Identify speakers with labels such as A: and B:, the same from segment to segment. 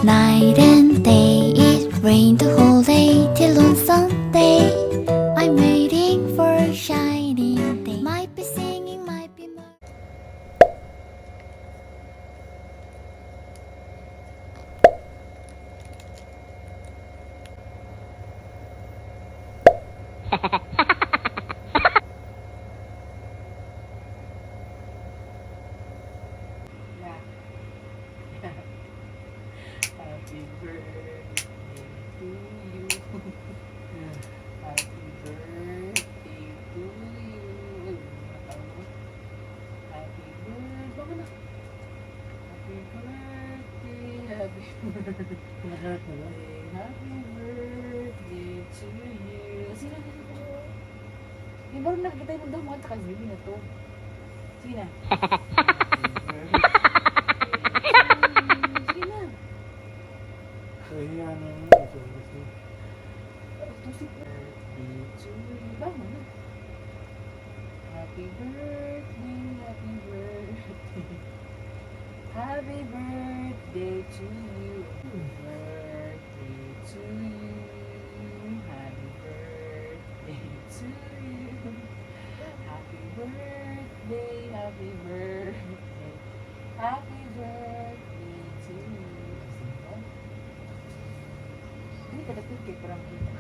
A: night and day. It rained the whole day till on Sunday. I'm waiting for a shining day. Might be singing, might be
B: Happy birthday to you. Happy birthday to you. Happy birthday. Baka na. Happy birthday. Happy birthday. Happy birthday to you. Sino na ito? Yung baru nakikita yung daw mga takas baby na to. Sige na. Sige na. Happy birthday to you. Bama na. Happy birthday, happy birthday. Happy birthday to you. Birthday to you. Happy birthday to you. Happy birthday, happy birthday. Happy birthday to you. Ini kada cake parang kita.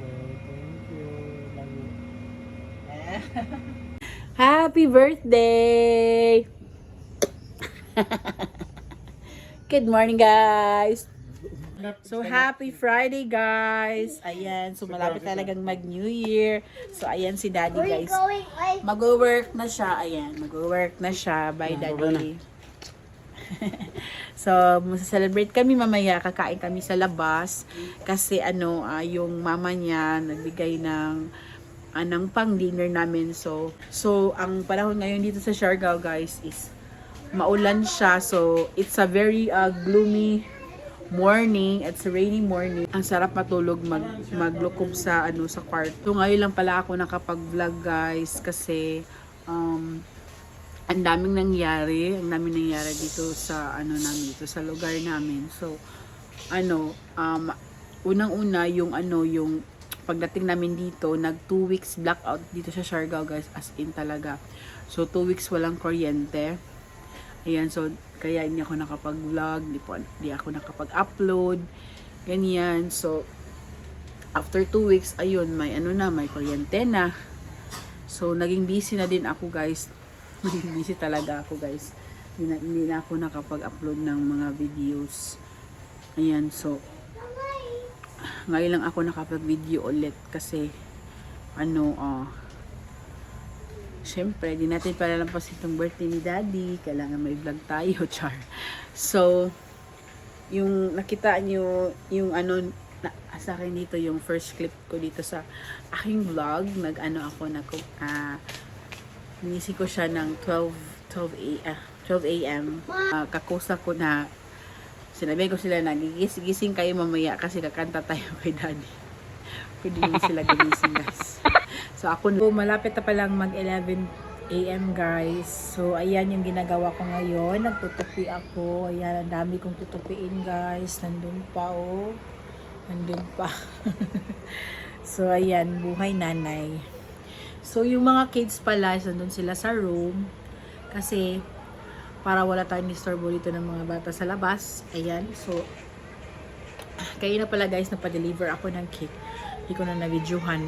C: Thank you. Love you.
B: Happy birthday! Good morning, guys! So, happy Friday, guys! Ayan, so malapit talagang mag-New Year. So, ayan si Daddy, guys. Mag-work na siya. Ayan, mag-work na siya by Daddy. So, magsa-celebrate kami mamaya. Kakain kami sa labas. Kasi, yung mama niya nagbigay ng pang-dinner namin. So, ang panahon ngayon dito sa Siargao, guys, is maulan siya. So, it's a very gloomy morning. It's a rainy morning. Ang sarap matulog, maglukob sa sa kwarto. So, ngayon lang pala ako nakapag-vlog, guys, kasi ang daming nangyari dito sa namin, dito sa lugar namin. So, unang-una yung pagdating namin dito, nag 2 weeks blackout dito sa Siargao, guys, as in talaga. So, 2 weeks walang kuryente. Ayan, so, kaya hindi ako nakapag-vlog, hindi ako nakapag-upload, ganyan. So, after 2 weeks, ayun, may kuryente na. So, naging busy na din ako, guys. Naging busy talaga ako, guys. Hindi na ako nakapag-upload ng mga videos. Ayan, so, ngayon lang ako nakapag-video ulit kasi syempre, di natin palalampas itong birthday ni Daddy. Kailangan may vlog tayo, char. So, yung nakita nyo, yung sa akin dito, yung first clip ko dito sa aking vlog, Ninising ko siya ng 12 a.m. Kakusa ko na sinabi ko sila na gigising kayo mamaya kasi kakanta tayo kay Daddy. Pwede din sila gigising, guys. So ako malapit na palang mag 11 a.m. guys. So ayan yung ginagawa ko ngayon. Nagtutupi ako. Ayan, ang dami kong tutupiin, guys. Nandun pa, oh. Nandun pa. So ayan, buhay nanay. So, yung mga kids pala, nandun sila sa room. Kasi, para wala tayong disturbo dito ng mga bata sa labas. Ayan. So, kayo na pala, guys, napadeliver ako ng cake. Hindi ko na na-videohan.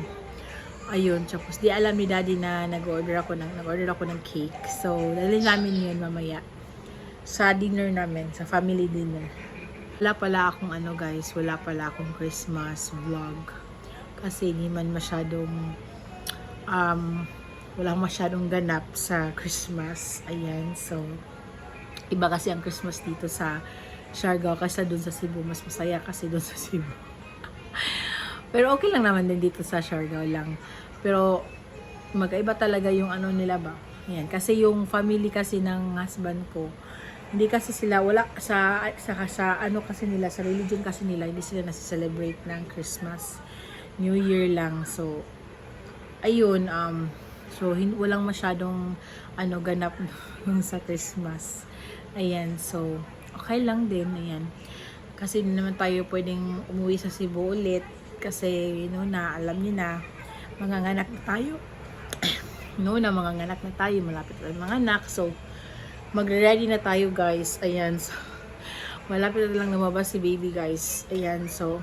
B: Ayun. Tapos, di alam ni Daddy na nag-order ako ng cake. So, dali namin yun mamaya. Sa dinner namin. Sa family dinner. Wala pala akong guys. Wala pala akong Christmas vlog. Kasi, hindi man masyadong walang masyadong ganap sa Christmas. Ayan, so iba kasi ang Christmas dito sa Siargao kasi dun sa Cebu. Mas masaya kasi dun sa Cebu. Pero okay lang naman din dito sa Siargao lang. Pero magkaiba talaga yung nila ba. Ayan, kasi yung family kasi ng husband ko, hindi kasi sila wala sa kasi nila, sa religion kasi nila, hindi sila nasi-celebrate ng Christmas. New Year lang. So ayun, walang masyadong ganap sa Christmas. Ayan, so okay lang din. Ayan. Kasi hindi naman tayo pwedeng umuwi sa Cebu ulit. Kasi, na, alam niyo na, manganganak na tayo. Manganganak na tayo. Malapit na manganak. So, magre-ready na tayo, guys. Ayan. So, malapit na lang lumabas si baby, guys. Ayan. So,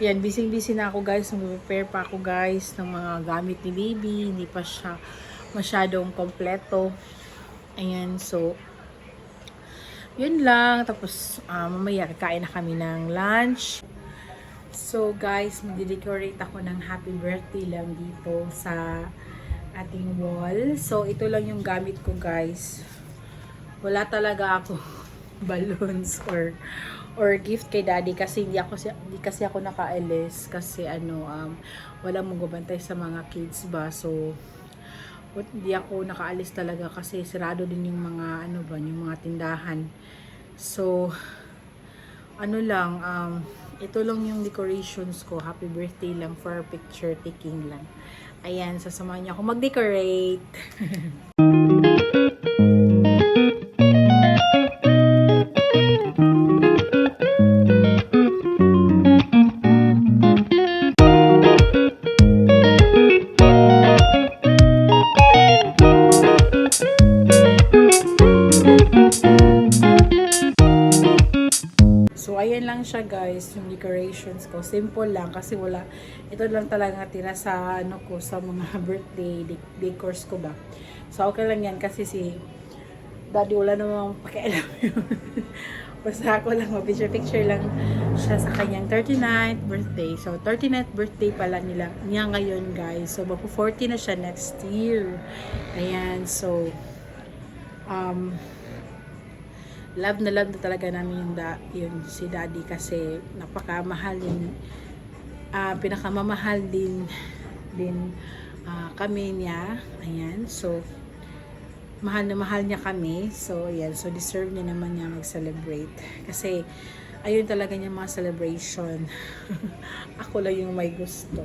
B: ayan. Busy na ako, guys. Mag-prepare pa ako, guys, ng mga gamit ni baby. Hindi pa siya masyadong kompleto. Ayan. So, yun lang. Tapos, mamaya kakain na kami ng lunch. So, guys, mag-decorate ako ng happy birthday lang dito sa ating wall. So, ito lang yung gamit ko, guys. Wala talaga ako balloons or gift kay daddy kasi hindi kasi ako nakaalis kasi wala mong gabantay sa mga kids ba. So, hindi ako nakaalis talaga kasi sarado din yung mga yung mga tindahan. So, ito lang yung decorations ko. Happy birthday lang for picture taking lang. Ayan, sasamahan niyo ako mag-decorate. So, ayan lang siya, guys, yung decorations ko. Simple lang kasi ito lang talaga tira sa sa mga birthday decors ko ba. So, okay lang yan kasi si daddy wala namang pakialam yun. Basta ako lang, picture lang siya sa kanyang 39th birthday. So, 39th birthday pala niya ngayon, guys. So, magpo 40 na siya next year. Ayan, so, love na talaga namin yung si daddy kasi napakamahal din, pinakamamahal din kami niya. Ayan, so mahal na mahal niya kami. So ayan, so deserve niya naman niya mag-celebrate kasi ayun talaga niya mga celebration. Ako lang yung may gusto.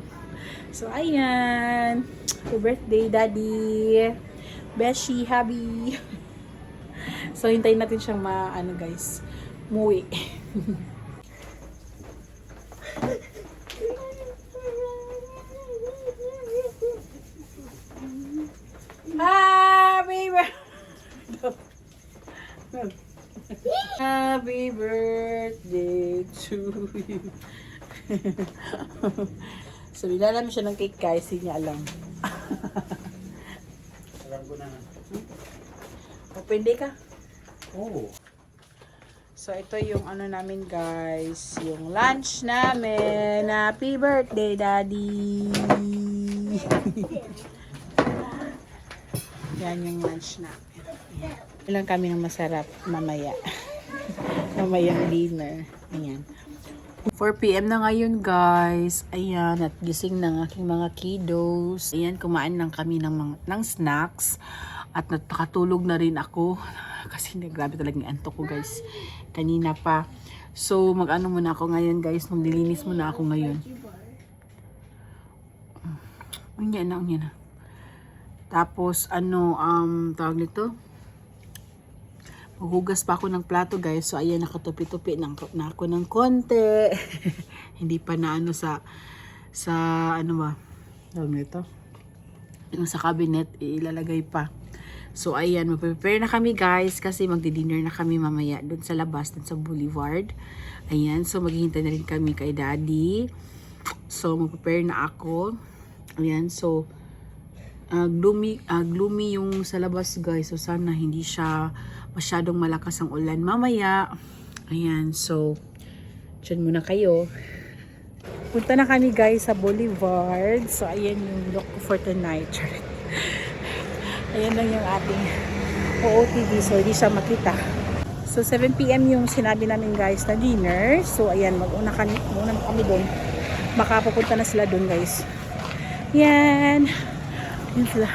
B: So ayan, happy birthday daddy, Beshi, happy. So, hintayin natin siyang guys, muwi. Happy birthday to you. So, binala mo siya ng cake, guys. Hindi niya alam.
C: Alam ko na.
B: Open day ka?
C: Oh.
B: So, ito yung namin, guys. Yung lunch namin. Happy birthday, daddy! Yan yung lunch namin. Ilan kami ng masarap mamaya. Mamayang dinner. Ayan. 4 PM na ngayon, guys. Ayan, at gising ng aking mga kiddos. Ayan, kumain lang kami ng snacks. At nakatulog na rin ako. Kasi grabe talaga yung antok ko, guys. Kanina pa. So, muna ako ngayon, guys. Maglilinis muna ako ngayon. Unya na. Tapos, tawag nito? Maghugas pa ako ng plato, guys. So, ayan, nakatupi-tupi na ako ng konti. Hindi pa na sa tawag nito? Yung sa cabinet, ilalagay pa. So, ayan, mag-prepare na kami, guys, kasi magdi-dinner na kami mamaya doon sa labas, doon sa Boulevard. Ayan, so maghihintay na rin kami kay daddy. So, mag-prepare na ako. Ayan, so, gloomy yung sa labas, guys. So, sana hindi siya masyadong malakas ang ulan mamaya. Ayan, so, dyan muna kayo. Punta na kami, guys, sa Boulevard. So, ayan yung look for tonight. Ayan lang yung ating OOTD, so hindi siya makita. So 7 PM yung sinabi namin, guys, na dinner. So ayan, muna kami doon. Baka pupunta na sila doon, guys. Yan. Yan sila.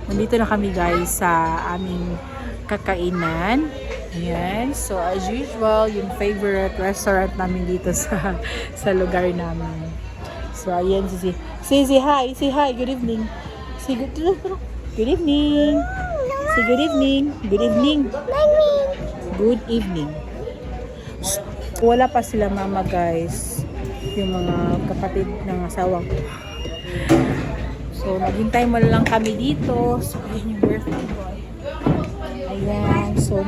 B: Nandito na kami, guys, sa aming kakainan. Ayan. So as usual, yung favorite restaurant namin dito sa lugar namin. So ayan, say hi, good evening. Say good evening. Say good evening. Good evening. Good evening. Wala pa sila mama guys. Yung mga kapatid ng asawa ko. So, naghintay mo lang kami dito. So, ayan yung birthday boy. Ayan. So,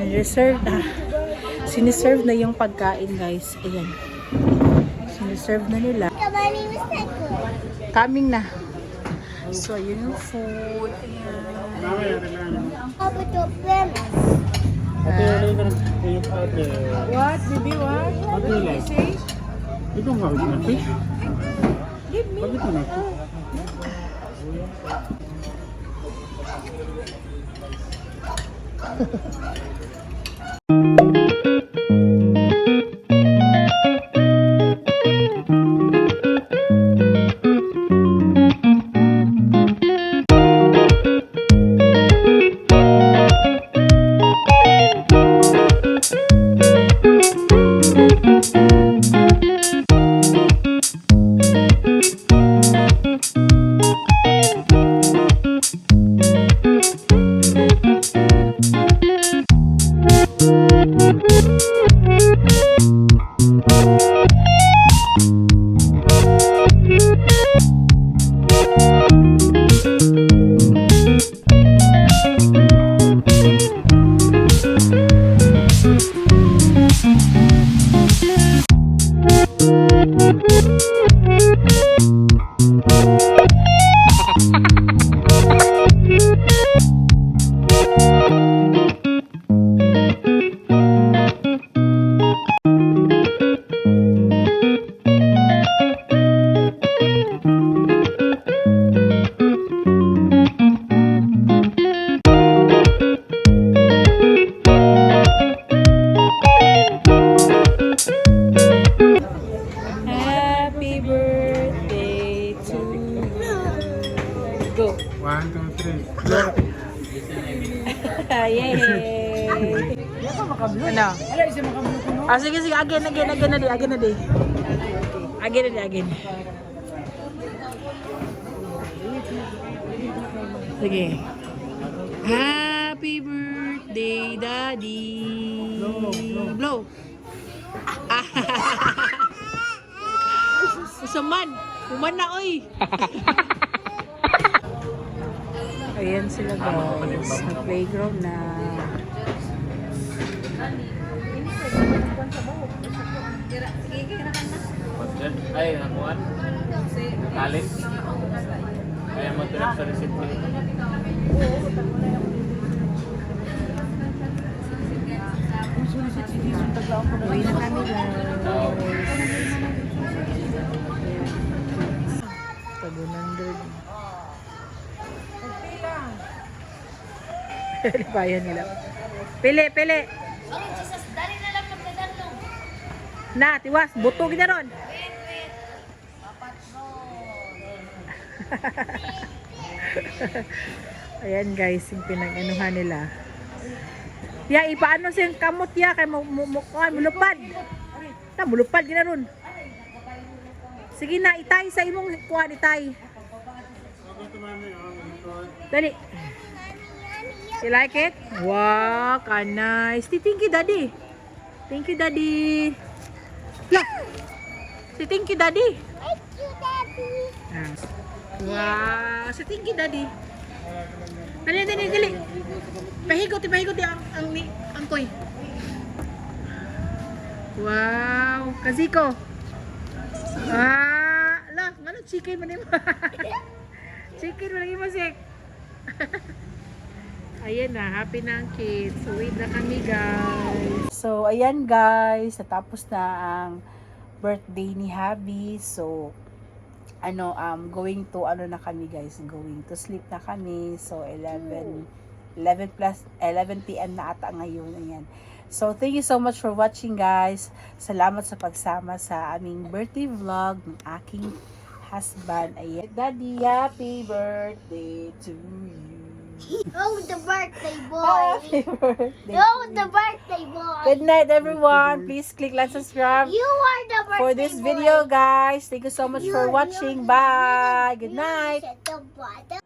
B: siniserve na yung pagkain guys. Ayan. Siniserve na nila. Coming na. So, yun yung food. Ayan. What, baby? What? What did you say?
C: Ito nga, na fish.
B: Give me.
C: Bakit na fish? Happy birthday to you. Go. 1, 2, 3.
B: Yay! Ano? Ah, sige, sige. Again na di. Again. Sige. Happy birthday, Daddy. Blow. Usaman. Uman na, oy. Ayan sila guys. Sa playground na.
C: Ay, nakuha. Kalit. Kaya mag-direct sa receipt ko.
B: Uwi na kami guys. Tag-100. Lipayan nila. Pili. Na, tiwas. Buto kita ron. Ayan guys, yung pinag-anuhan nila. Ya, ipaano siyang kamot ya kay mulupad. Ta mulupad gina ron. Sige na, itay sa imong kuha itay. Dali. You like it? Wow, ka nice. Thank you, Daddy. Thank you, Daddy. Look. Thank you, Daddy.
A: Thank you, Daddy.
B: Wow, thank you, Daddy. Dali. Pahigot ang koy. Wow, Kaziko. Ngano chicken man mo. Chicken man lagi masik. Ayan na, happy na ang kids. Uwi na kami guys. So, ayan guys, natapos na ang birthday ni Habi. So, going to na kami guys, going to sleep na kami. So 11 p.m. na ata ngayon. Ayan. So thank you so much for watching guys. Salamat sa pagsama sa aming birthday vlog ng aking husband. Ayan. Daddy, happy birthday to you.
A: Oh, the birthday boy.
B: Happy birthday.
A: Oh, the birthday boy.
B: Good night everyone. Please click like, subscribe
A: You are the birthday
B: for this
A: boy.
B: video guys. Thank you so much for
A: You-
B: watching.
A: you-
B: Bye. Good
A: you
B: night.
A: said the bottom.